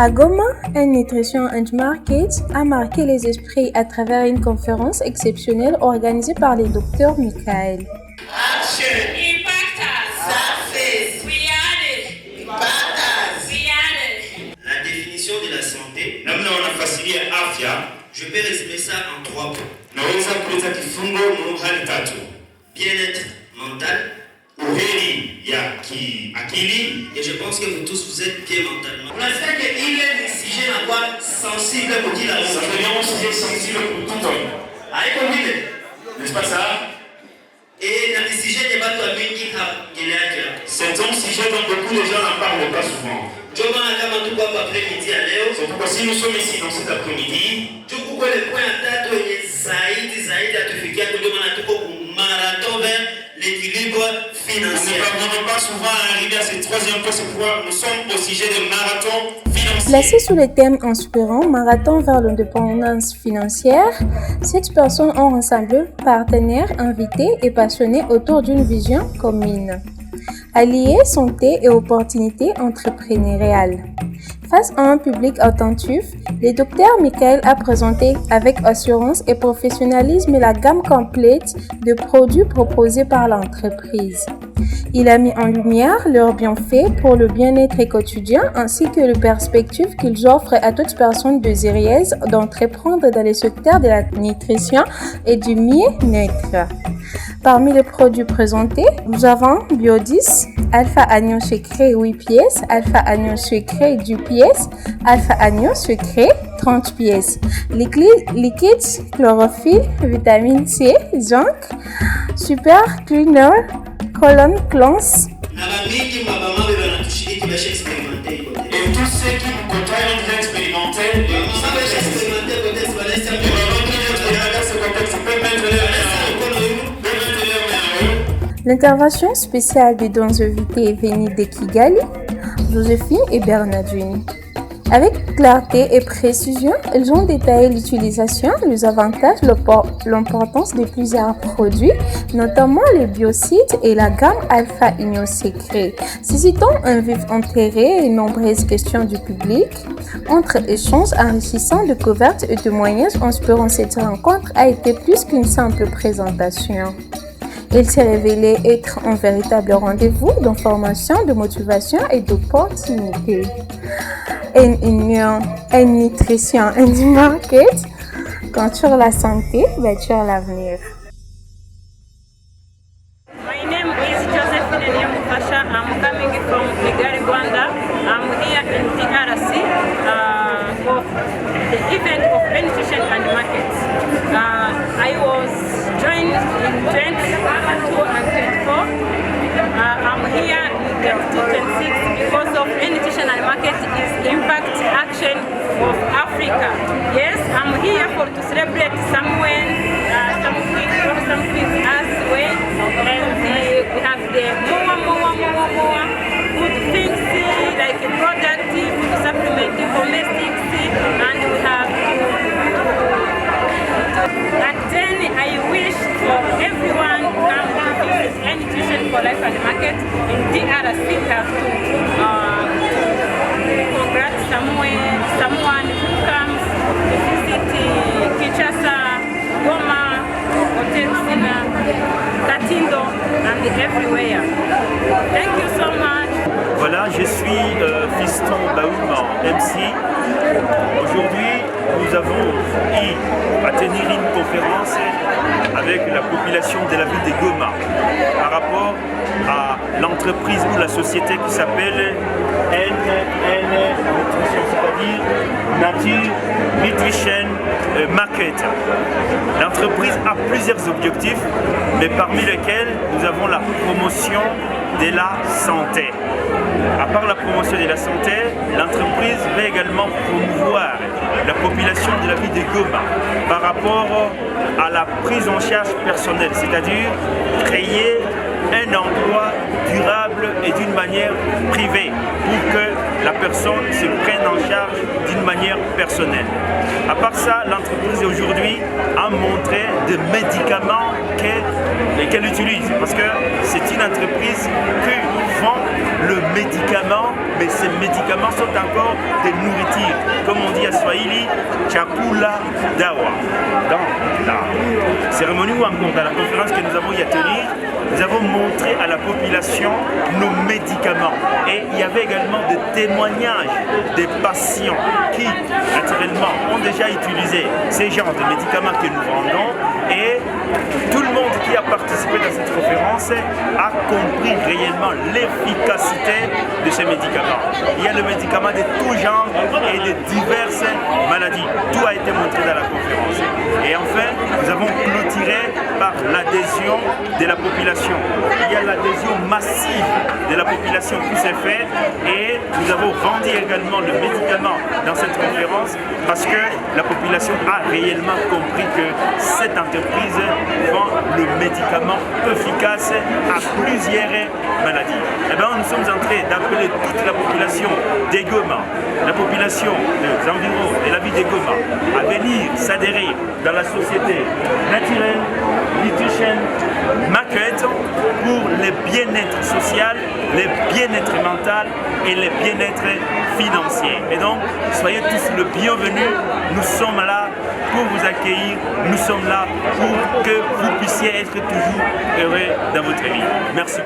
À Goma, un Nutrition and Market a marqué les esprits à travers une conférence exceptionnelle organisée par le Dr Michael. La définition de la santé, je peux résumer ça en 3 points. Bien-être mental, et je pense que vous tous vous êtes bien mentalement. Il est un sujet sensible pour qui la Ça devient un sujet sensible pour tout homme. N'est-ce pas ça? Et dans le sujet de votre famille, c'est un sujet dont beaucoup de gens n'en parlent pas souvent. C'est pourquoi si nous sommes ici dans cet après-midi, l'équilibre financier. Nous ne parvenons pas souvent à arriver à ce 3e point, c'est pourquoi nous sommes au sujet de marathon financier. Placé sous le thème inspirant Marathon vers l'indépendance financière, 6 personnes ont rassemblé partenaires, invités et passionnés autour d'une vision commune. Allier santé et opportunités entrepreneuriales. Face à un public attentif, le Dr Michael a présenté avec assurance et professionnalisme la gamme complète de produits proposés par l'entreprise. Il a mis en lumière leurs bienfaits pour le bien-être quotidien ainsi que les perspectives qu'ils offrent à toute personne désireuse d'entreprendre dans le secteur de la nutrition et du mieux-être. Parmi les produits présentés, nous avons Biodis, Alpha Agneau Secret 8 pièces, Alpha Agneau Secret 10 pièces, Alpha Agneau Secret 30 pièces, liquide, chlorophylle, vitamine C, zinc, Super Cleaner, Colon Cleanse. Et tous ceux qui vous côtoient ont déjà expérimenté, L'intervention spéciale des deux invités venue de Kigali, Joséphine et Bernardine. Avec clarté et précision, ils ont détaillé l'utilisation, les avantages, l'importance de plusieurs produits, notamment les biocides et la gamme Alpha Agneau Secret, suscitant un vif intérêt et nombreuses questions du public. Entre échanges enrichissants de couvertes et témoignages inspirants, cette rencontre a été plus qu'une simple présentation. Il s'est révélé être un véritable rendez-vous d'information, de motivation et d'opportunités. Une union, une nutrition, un market, construire la santé, bâtir l'avenir. My name is Josephine Nyamufasha. I'm coming from Kigali, Rwanda. I'm here in DRC for the event of nutrition and markets. I was joined in 2022 and 2024. I'm here in 2026 because of nutrition and market is impact action of Africa. Yes, I'm here to celebrate something as well, and we have the more good things like productive supplement domestic, and we have and then I wish for everyone who comes to visit nutrition for life and market in DRC. We have to congrats someone who comes to visit Kinshasa, Goma, Otensina, Katindo, and everywhere. Thank you so much. Voilà, je suis Fiston Baoum, MC. Aujourd'hui, nous avons eu à tenir une conférence avec la population de la ville de Goma par rapport à l'entreprise ou la société qui s'appelle NN Nutrition, c'est-à-dire Nature Nutrition Market. L'entreprise a plusieurs objectifs, mais parmi lesquels nous avons la promotion de la santé. À part la promotion de la santé, l'entreprise va également promouvoir la population de la ville de Goma par rapport à la prise en charge personnelle, c'est-à-dire créer un emploi durable et d'une manière privée pour que la personne se prenne en charge d'une manière personnelle. À part ça, l'entreprise aujourd'hui a montré des médicaments qu'elle utilise, parce que c'est une entreprise qui vend le médicament, mais ces médicaments sont encore des nourritures. Comme on dit à Swahili, chakula dawa. Dans la cérémonie ou encore dans la conférence que nous avons y à tenir, nous avons montré à la population nos médicaments. Et il y avait également des témoignages des patients qui, naturellement, ont déjà utilisé ces genres de médicaments que nous vendons. Et tout le monde qui a participé dans cette conférence a compris réellement l'efficacité de ces médicaments. Il y a le médicament de tout genre et de diverses maladies. Tout a été montré dans la conférence. Et enfin, nous avons clôturé par l'adhésion de la population. Il y a l'adhésion massive de la population qui s'est faite et nous avons vendu également le médicament dans cette conférence parce que la population a réellement compris que cette entreprise vend le médicament efficace à plusieurs maladies. Et bien, nous sommes en train d'appeler toute la population des Goma, la population des environs de la ville des Goma, à venir s'adhérer dans la société naturelle, Nutrition Market pour le bien-être social, le bien-être mental et le bien-être financier. Et donc, soyez tous le bienvenu. Nous sommes là pour vous accueillir. Nous sommes là pour que vous puissiez être toujours heureux dans votre vie. Merci.